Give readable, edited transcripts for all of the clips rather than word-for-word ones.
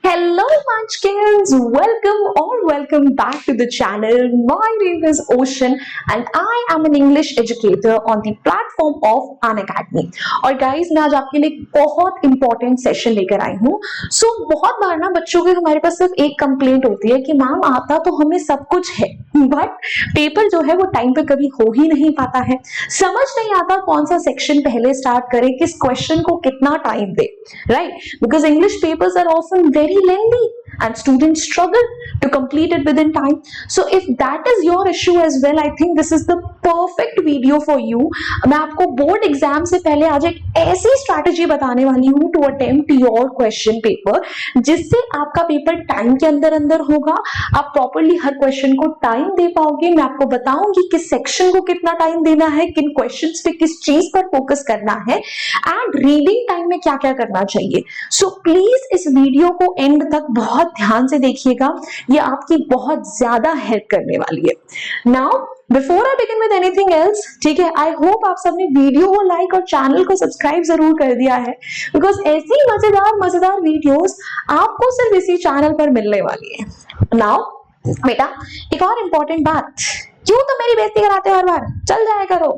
Hello Munchkins, welcome back to the channel. My name is Ocean and I am an English educator on the platform of Unacademy. और guys मैं आज आपके लिए बहुत important session लेकर आई हूँ. बहुत बार ना बच्चों के हमारे पास सिर्फ एक complaint होती है कि मैम आता तो हमें सब कुछ है बट पेपर जो है वो टाइम पे कभी हो ही नहीं पाता है, समझ नहीं आता कौन सा सेक्शन पहले स्टार्ट करे, किस क्वेश्चन को कितना टाइम दे, right? Because English papers are often very lengthy and students struggle to complete it within time. So if that is your issue as well, I think this is the perfect video for you. मैं आपको board exam से पहले आज एक ऐसी strategy बताने वाली हूँ to attempt your question paper जिससे आपका पेपर टाइम के अंदर अंदर होगा, आप प्रॉपरली हर क्वेश्चन को टाइम दे पाओगे. मैं आपको बताऊंगी किस सेक्शन को कितना टाइम देना है, किन क्वेश्चंस पे किस चीज पर फोकस करना है एंड रीडिंग टाइम में क्या क्या करना चाहिए. सो प्लीज इस वीडियो को एंड तक बहुत ध्यान से देखिएगा, ये आपकी बहुत ज्यादा हेल्प करने वाली है. Now before I begin with anything else, ठीक है, आई होप आप सबने वीडियो को लाइक और चैनल को सब्सक्राइब जरूर कर दिया है बिकॉज ऐसी मजेदार वीडियोस आपको सिर्फ इसी चैनल पर मिलने वाली है. नाउ बेटा एक और इम्पोर्टेंट बात, क्यों तो मेरी बेइज्जती कराते हो हर बार, चल जाया करो.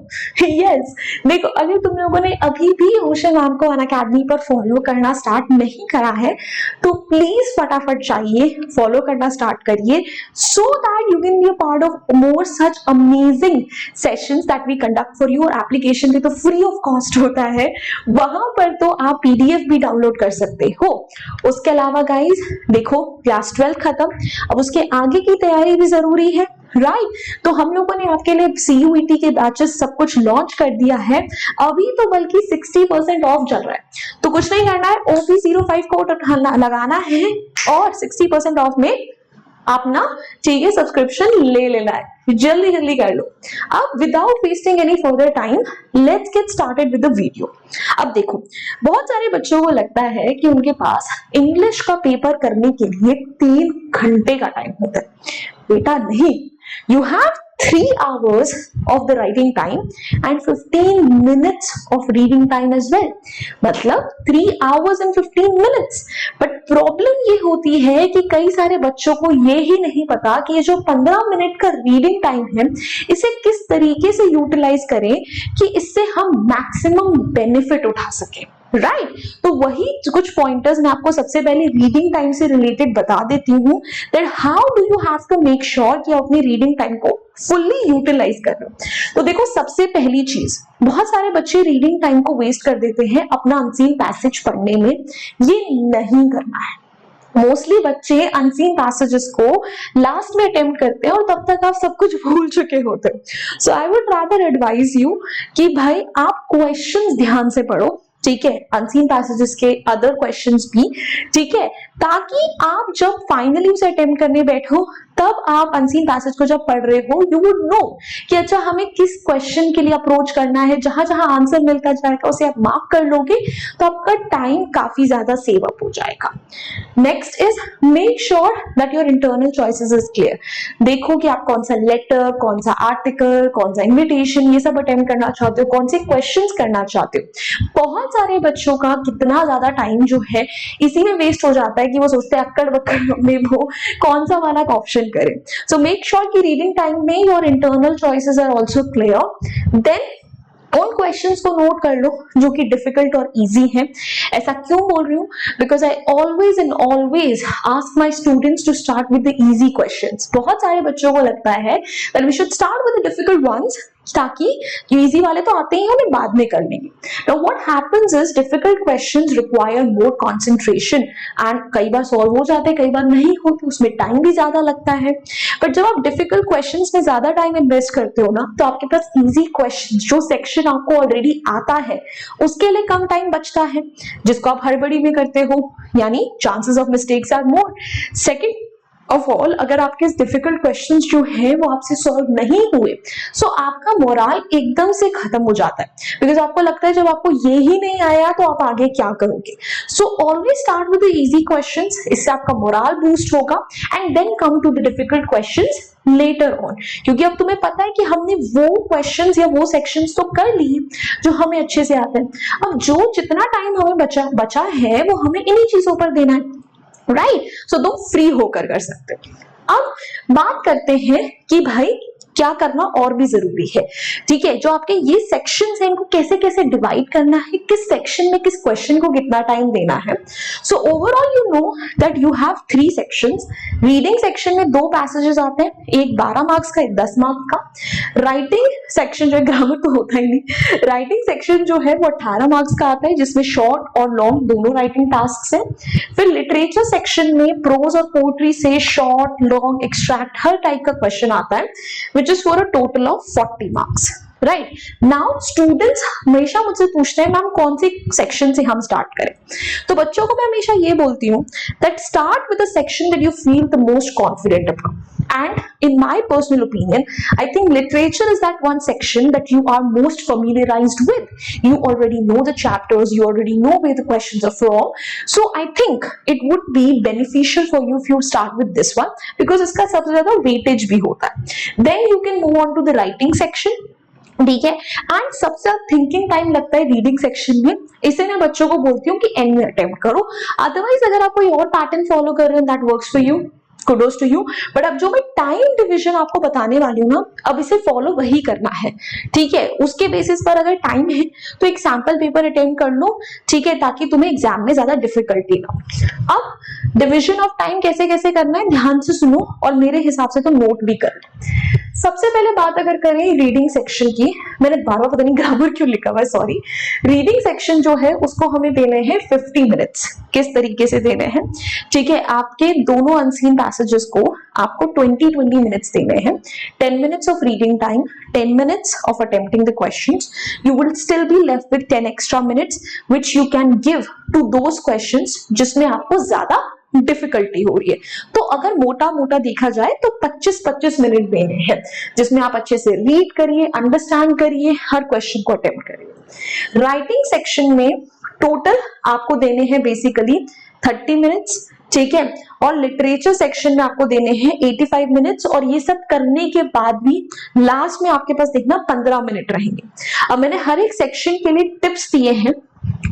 यस देखो, अगर तुम लोगों ने अभी भी ओशन मैम को अनअकैडमी पर फॉलो करना स्टार्ट नहीं करा है तो प्लीज फटाफट जाइए फॉलो करना स्टार्ट करिए so that you can be a part of more such amazing sessions that we conduct for you. और एप्लीकेशन भी तो फ्री ऑफ कॉस्ट होता है, वहां पर तो आप पीडीएफ भी डाउनलोड कर सकते हो. उसके अलावा गाइज देखो, क्लास 12 खत्म, अब उसके आगे की तैयारी भी जरूरी है, राइट? तो हम लोगों ने आपके लिए CUET के बैचेस सब कुछ लॉन्च कर दिया है, अभी तो बल्कि 60% ऑफ चल रहा है. तो कुछ नहीं करना है, OP05 कोड लगाना है और 60% ऑफ में अपना ठीक है सब्सक्रिप्शन ले लेना है. जल्दी कर लो. अब without wasting any further time let's get started with the video. अब देखो, बहुत सारे बच्चों को लगता है कि उनके पास इंग्लिश का पेपर करने के लिए 3 घंटे का टाइम होता है. बेटा नहीं, you have 3 hours of the writing time and 15 minutes of reading time as well. मतलब 3 hours and 15 minutes. But problem ये होती है कि कई सारे बच्चों को ये ही नहीं पता कि ये जो 15 मिनट का रीडिंग टाइम है इसे किस तरीके से यूटिलाइज करें कि इससे हम मैक्सिमम बेनिफिट उठा सकें, राइट? तो वही कुछ पॉइंटर्स मैं आपको सबसे पहले रीडिंग टाइम से रिलेटेड बता देती हूँ that how do you have to make sure कि अपनी रीडिंग टाइम को फुल्ली यूटिलाइज कर लो. तो देखो, सबसे पहली चीज, बहुत सारे बच्चे रीडिंग टाइम को वेस्ट कर देते हैं अपना अनसीन पैसेज पढ़ने में. ये नहीं करना है. मोस्टली बच्चे अनसीन पैसेजेस को लास्ट में अटेम्प्ट करते हैं और तब तक आप सब कुछ भूल चुके होते हैं. So I would rather advise you कि भाई आप क्वेश्चंस ध्यान से पढ़ो, ठीक है, अनसीन पैसेजेस के अदर क्वेश्चंस भी, ठीक है, ताकि आप जब फाइनली उसे अटेम्प्ट करने बैठो तब आप अनसीन पैसेज को जब पढ़ रहे हो यू वुड नो कि अच्छा हमें किस क्वेश्चन के लिए अप्रोच करना है. जहां जहां आंसर मिलता जाएगा उसे आप मार्क कर लोगे तो आपका टाइम काफी ज्यादा सेव अप हो जाएगा. Next is make sure that your internal choices is clear. देखो कि आप कौन सा लेटर, कौन सा आर्टिकल, कौन सा इन्विटेशन, ये सब अटेम्प्ट करना चाहते हो, कौन से क्वेश्चंस करना चाहते हो. बहुत सारे बच्चों का कितना ज्यादा टाइम जो है इसी में वेस्ट हो जाता है कि वो सोचते हैं अक्कड़ बक्कड़ में वो कौन सा वाला ऑप्शन करें. सो मेक श्योर कि रीडिंग टाइम में your internal choices are also clear. Then उन क्वेश्चंस को नोट कर लो जो कि डिफिकल्ट और इजी है. ऐसा क्यों बोल रही हूँ? Because I always ask my students to start with the easy questions. बहुत सारे बच्चों को लगता है that we should start with the difficult ones ताकि इजी वाले तो आते ही हमें बाद में कर लेंगे. Now what happens is difficult questions require more concentration and कई बार सॉल्व हो जाते हैं, कई बार नहीं होते, उसमें टाइम भी ज्यादा लगता है. बट जब आप डिफिकल्ट क्वेश्चंस में ज्यादा टाइम इन्वेस्ट करते हो ना तो आपके पास इजी क्वेश्चन जो सेक्शन आपको ऑलरेडी आता है उसके लिए कम टाइम बचता है जिसको आप हड़बड़ी में करते हो, यानी chances of mistakes are more. Second of all, अगर आपके डिफिकल्ट क्वेश्चंस जो है वो आपसे सॉल्व नहीं हुए सो आपका मोरल एकदम से खत्म हो जाता है बिकॉज आपको लगता है जब आपको ये ही नहीं आया तो आप आगे क्या करोगे. So always start with the easy questions, इससे आपका मोरल बूस्ट होगा and then come to the difficult questions later on, क्योंकि अब तुम्हें पता है कि हमने वो क्वेश्चंस या वो सेक्शंस तो कर लिए जो हमें अच्छे से आते हैं. अब जो जितना टाइम हमें बचा है वो हमें इन्हीं चीजों पर देना है. राइट, सो तुम फ्री होकर कर सकते हो। अब बात करते हैं कि भाई क्या करना और भी जरूरी है। ठीक है, जो आपके ये सेक्शंस हैं इनको कैसे कैसे डिवाइड करना है, किस सेक्शन में किस क्वेश्चन को कितना टाइम देना है। So overall you know that you have 3 sections. Reading section में 2 पैसेजेस आते हैं, एक 12 मार्क्स का, एक 10 मार्क्स का। राइटिंग सेक्शन जो है, ग्रामर तो होता ही नहीं, राइटिंग सेक्शन जो है वो 18 मार्क्स का आता है, जिसमें शॉर्ट और लॉन्ग दोनों राइटिंग टास्क हैं। फिर लिटरेचर सेक्शन में प्रोज और पोएट्री से शॉर्ट, लॉन्ग, एक्सट्रैक्ट हर टाइप का क्वेश्चन आता है, which is for a total of 40 marks. Right, now students हमेशा मुझसे पूछते हैं मैम कौन सी सेक्शन से हम स्टार्ट करें। तो बच्चों को मैं हमेशा ये बोलती हूँ that start with the section that you feel the most confident about. And in my personal opinion, I think literature is that one section that you are most familiarized with. You already know the chapters, you already know where the questions are from. So I think it would be beneficial for you if you start with this one because इसका सबसे ज्यादा weightage भी होता है। Then you can move on to the writing section. ठीक है, and सबसे thinking time लगता है रीडिंग सेक्शन में। इसे मैं बच्चों को बोलती हूँ कि एंड में अटेम्प्ट करो, अदरवाइज अगर आप कोई और पैटर्न फॉलो कर रहे हैं that works for you, kudos to you. But अब जो मैं टाइम डिवीजन आपको बताने वाली हूँ ना, अब इसे फॉलो वही करना है। ठीक है, उसके बेसिस पर अगर टाइम है तो एक सैंपल पेपर अटेम्प्ट कर लो, ठीक है, ताकि तुम्हें एग्जाम में ज्यादा डिफिकल्टी ना हो। अब डिवीजन ऑफ टाइम कैसे कैसे करना है ध्यान से सुनो और मेरे हिसाब से तो नोट भी कर लो। सबसे पहले बात अगर करें रीडिंग सेक्शन की, मैंने बार-बार पता नहीं ग्रामर क्यों लिखा हुआ है, सॉरी। रीडिंग सेक्शन जो है उसको हमें देने हैं 50 मिनट्स। किस तरीके से देने हैं, ठीक है, आपके दोनों अनसीन पैसेजेस को आपको 20 मिनट्स देने हैं। 10 minutes of reading time, 10 minutes of attempting the questions. You will still be left with 10 extra minutes which you can give to those questions जिसमें आपको ज्यादा डिफिकल्टी हो रही है। तो अगर मोटा मोटा देखा जाए तो 25-25 मिनट देने हैं जिसमें आप अच्छे से रीड करिए, अंडरस्टैंड करिए, हर क्वेश्चन को अटेम्प्ट करिए। राइटिंग सेक्शन में टोटल आपको देने हैं बेसिकली 30 मिनट्स, ठीक है, और लिटरेचर सेक्शन में आपको देने हैं 85 मिनट्स। और ये सब करने के बाद भी लास्ट में आपके पास देखना 15 मिनट रहेंगे। अब मैंने हर एक सेक्शन के लिए टिप्स दिए हैं,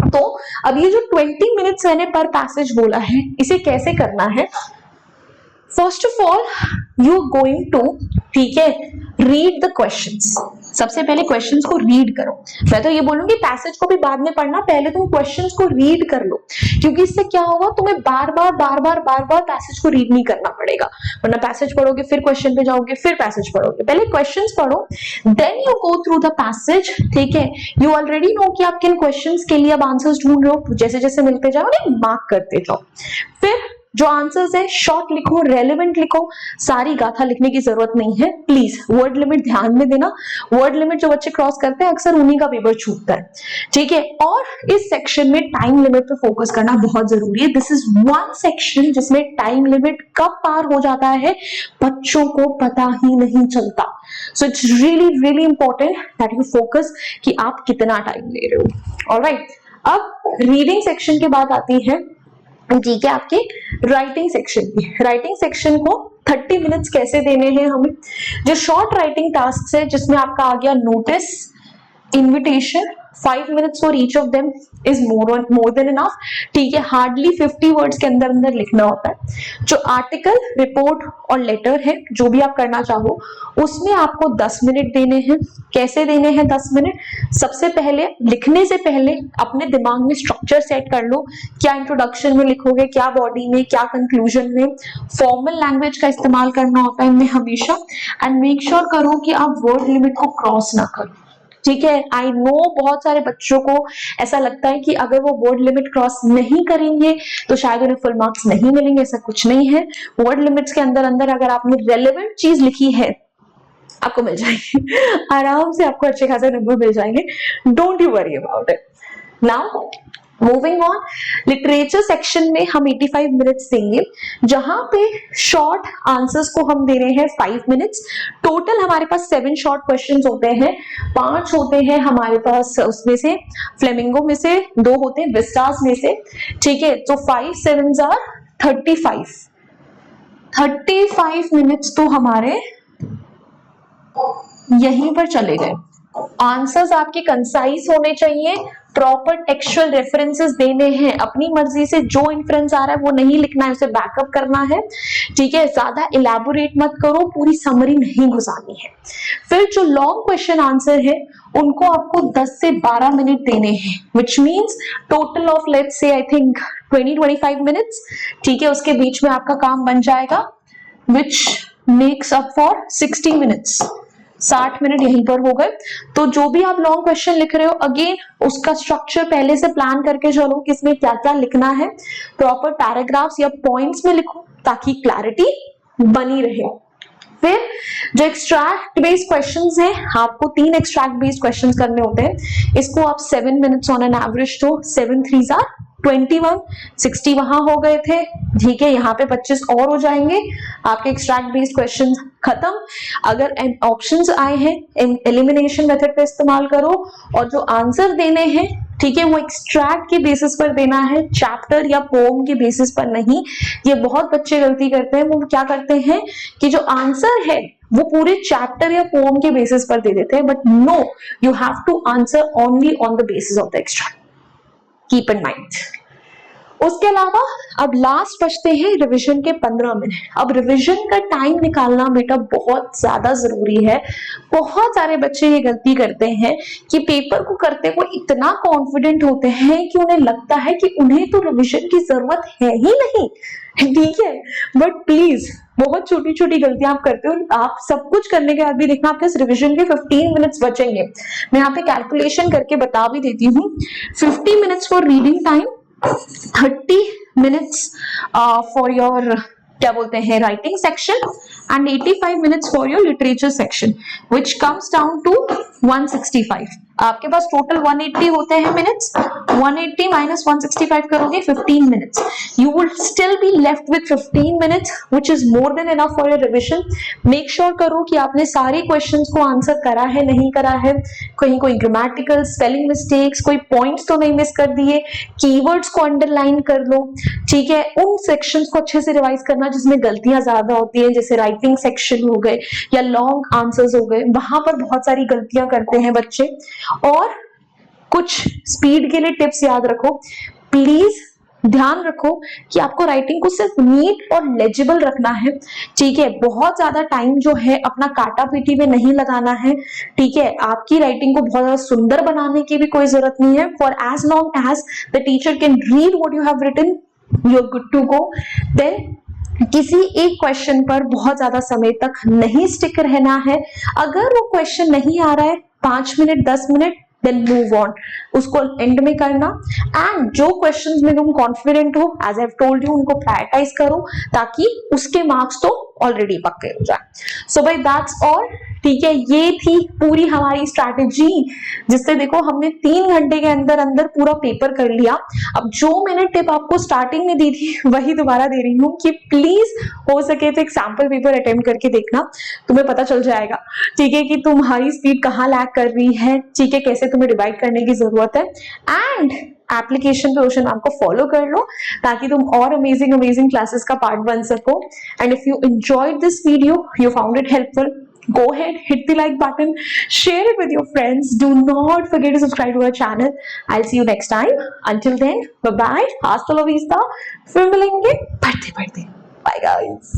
तो अब ये जो 20 मिनट्स मैंने पर पैसेज बोला है इसे कैसे करना है। First of all you are going to, ठीक है, रीड द क्वेश्चंस। सबसे पहले क्वेश्चंस को रीड करो। मैं तो ये बोलूंगी पैसेज को भी बाद में पढ़ना, पहले तुम क्वेश्चंस को रीड कर लो, क्योंकि इससे क्या होगा तुम्हें बार बार पैसेज को रीड नहीं करना पड़ेगा। वरना पैसेज पढ़ोगे फिर क्वेश्चन पे जाओगे फिर पैसेज पढ़ोगे। पहले क्वेश्चंस पढ़ो, then you go through the passage. ठीक है, यू ऑलरेडी नो कि आप किन क्वेश्चंस के लिए अब आंसर्स ढूंढ रहे हो, जैसे जैसे मिलते जाओ उन्हें मार्क करते जाओ। फिर जो आंसर्स है शॉर्ट लिखो, रेलेवेंट लिखो, सारी गाथा लिखने की जरूरत नहीं है। प्लीज वर्ड लिमिट ध्यान में देना, वर्ड लिमिट जो बच्चे क्रॉस करते हैं अक्सर उन्हीं का पेपर छूटता है, ठीक है। और इस सेक्शन में टाइम लिमिट पे फोकस करना बहुत जरूरी है। दिस इज वन सेक्शन जिसमें टाइम लिमिट कब पार हो जाता है बच्चों को पता ही नहीं चलता। So it's really really important that you focus कि आप कितना टाइम ले रहे हो। ऑलराइट, अब रीडिंग सेक्शन के बाद आती है, ठीक है, आपके राइटिंग सेक्शन की। राइटिंग सेक्शन को 30 मिनट्स कैसे देने हैं हमें। जो शॉर्ट राइटिंग टास्क है जिसमें आपका आ गया notice, invitation, 5 minutes for each of them is more than enough, ठीक है। हार्डली 50 वर्ड्स के अंदर अंदर लिखना होता है। जो आर्टिकल, रिपोर्ट और लेटर है जो भी आप करना चाहो उसमें आपको 10 मिनट देने हैं। कैसे देने हैं 10 मिनट, सबसे पहले लिखने से पहले अपने दिमाग में स्ट्रक्चर सेट कर लो, क्या इंट्रोडक्शन में लिखोगे, क्या बॉडी में, क्या कंक्लूजन में। फॉर्मल लैंग्वेज का इस्तेमाल करना होता है इनमें हमेशा, एंड मेक श्योर करो कि आप वर्ड लिमिट को क्रॉस ना करो, ठीक है। आई नो बहुत सारे बच्चों को ऐसा लगता है कि अगर वो वर्ड लिमिट क्रॉस नहीं करेंगे तो शायद उन्हें फुल मार्क्स नहीं मिलेंगे। ऐसा कुछ नहीं है। वर्ड लिमिट्स के अंदर अंदर अगर आपने रेलेवेंट चीज लिखी है आपको मिल जाएगी, आराम से आपको अच्छे खासे नंबर मिल जाएंगे। Don't you worry about it. Now moving on, literature section में हम 85 मिनट्स देंगे, जहां पे शॉर्ट आंसर्स को हम दे रहे हैं 5 मिनट्स। टोटल हमारे पास 7 शॉर्ट क्वेश्चंस होते हैं, 5 होते हैं हमारे पास उसमें से फ्लेमिंगो में से, 2 होते हैं विस्टास में से, ठीक है। तो 5 7 आर 35 मिनट्स तो हमारे यहीं पर चले गए। आंसर्स आपके कंसाइज होने चाहिए, प्रॉपर टेक्सचुअल रेफरेंसेस देने हैं, अपनी मर्जी से जो इन्फ्रेंस आ रहा है वो नहीं लिखना है, उसे बैकअप करना है, ठीक है। ज्यादा इलेबोरेट मत करो, पूरी समरी नहीं घुसानी है। फिर जो लॉन्ग क्वेश्चन आंसर है उनको आपको 10 से 12 मिनट देने हैं, which means total of let's say I think 20-25 minutes, ठीक है। उसके बीच में आपका काम बन जाएगा, which makes up for 60 minutes, 60 minute यहीं पर हो गए। तो जो भी आप लॉन्ग क्वेश्चन लिख रहे हो, अगेन उसका स्ट्रक्चर पहले से प्लान करके चलो कि इसमें क्या क्या लिखना है, प्रॉपर पैराग्राफ्स या पॉइंट्स में लिखो ताकि क्लैरिटी बनी रहे। फिर जो एक्सट्रैक्ट बेस्ड क्वेश्चंस हैं, आपको 3 एक्सट्रैक्ट बेस्ड क्वेश्चंस करने होते हैं। इसको आप 7 मिनट्स ऑन एन एवरेज, तो 7 3s are 21, 60 वहां हो गए थे, ठीक है। यहाँ पे 25 और हो जाएंगे, आपके एक्सट्रैक्ट बेस्ड क्वेश्चन खत्म। अगर ऑप्शंस आए हैं, एलिमिनेशन मेथड का इस्तेमाल करो, और जो आंसर देने हैं, ठीक है, वो एक्सट्रैक्ट के बेसिस पर देना है, चैप्टर या पोम के बेसिस पर नहीं। ये बहुत बच्चे गलती करते हैं, वो क्या करते हैं कि जो आंसर है वो पूरे चैप्टर या पोम के बेसिस पर दे देते हैं, but no, you have to answer only on the basis of the extract, keep in mind. उसके अलावा अब लास्ट बचते हैं रिवीजन के 15 मिनट। अब रिवीजन का टाइम निकालना बेटा बहुत ज्यादा जरूरी है। बहुत सारे बच्चे ये गलती करते हैं कि पेपर को करते हुए इतना कॉन्फिडेंट होते हैं कि उन्हें लगता है कि उन्हें तो रिवीजन की जरूरत है ही नहीं, ठीक है। बट प्लीज, बहुत छोटी छोटी गलतियां आप करते हो, आप सब कुछ करने के बाद भी देखना आपके रिवीजन के 15 मिनट्स बचेंगे। मैं यहाँ पे कैलकुलेशन करके बता भी देती हूँ। 50 minutes for reading time, 30 minutes for your क्या बोलते हैं writing section, and 85 minutes for your literature section, which comes down to 165। आपके पास टोटल 180 होते हैं मिनट्स, 180 माइनस 165 करोगे 15 minutes, you will still be left with 15 minutes, which is more than enough for your revision. Make sure करो कि आपने सारे questions को answer करा है, नहीं करा है, कहीं कोई ग्रामेटिकल स्पेलिंग मिस्टेक्स, कोई पॉइंट्स तो नहीं मिस कर दिए, कीवर्ड्स को अंडरलाइन कर लो, ठीक है। उन सेक्शंस को अच्छे से रिवाइज करना जिसमें गलतियां ज्यादा होती हैं, जैसे राइटिंग सेक्शन हो गए या लॉन्ग आंसर्स हो गए, वहां पर बहुत सारी गलतियां करते हैं बच्चे। और कुछ स्पीड के लिए टिप्स याद रखो, प्लीज ध्यान रखो कि आपको राइटिंग को सिर्फ नीट और लेजिबल रखना है, ठीक है। बहुत ज्यादा टाइम जो है अपना काटा पीटी में नहीं लगाना है, ठीक है। आपकी राइटिंग को बहुत ज्यादा सुंदर बनाने की भी कोई जरूरत नहीं है। For as long as the teacher can read what you have written, you are good to go. Then किसी एक क्वेश्चन पर बहुत ज्यादा समय तक नहीं स्टिक रहना है। अगर वो क्वेश्चन नहीं आ रहा है 5 minute 10 minute, then move on, उसको एंड में करना। एंड जो क्वेश्चंस में तुम कॉन्फिडेंट हो, as I have told you, उनको प्रायोरिटाइज करो ताकि उसके मार्क्स तो ऑलरेडी पक्के हो जाए। सो भाई दैट्स ऑल, ठीक है। ये थी पूरी हमारी स्ट्रैटेजी, जिससे देखो हमने 3 घंटे के अंदर अंदर पूरा पेपर कर लिया। अब जो मैंने टिप आपको स्टार्टिंग में दी थी वही दोबारा दे रही हूँ कि प्लीज हो सके तो एक सैंपल पेपर अटेम्प्ट करके देखना, तुम्हें पता चल जाएगा, ठीक है, कि तुम्हारी स्पीड कहाँ लैग कर रही है, ठीक है, कैसे तुम्हें डिवाइड करने की जरूरत है। एंड एप्लीकेशन पे ओशन मैम को फॉलो कर लो ताकि तुम और अमेजिंग अमेजिंग क्लासेस का पार्ट बन सको। And if you enjoyed this video, you found it helpful, go ahead, hit the like button, share it with your friends. Do not forget to subscribe to our channel. I'll see you next time. Until then, bye bye, hasta la vista, फिर मिलेंगे पढ़ते पढ़ते। Bye guys.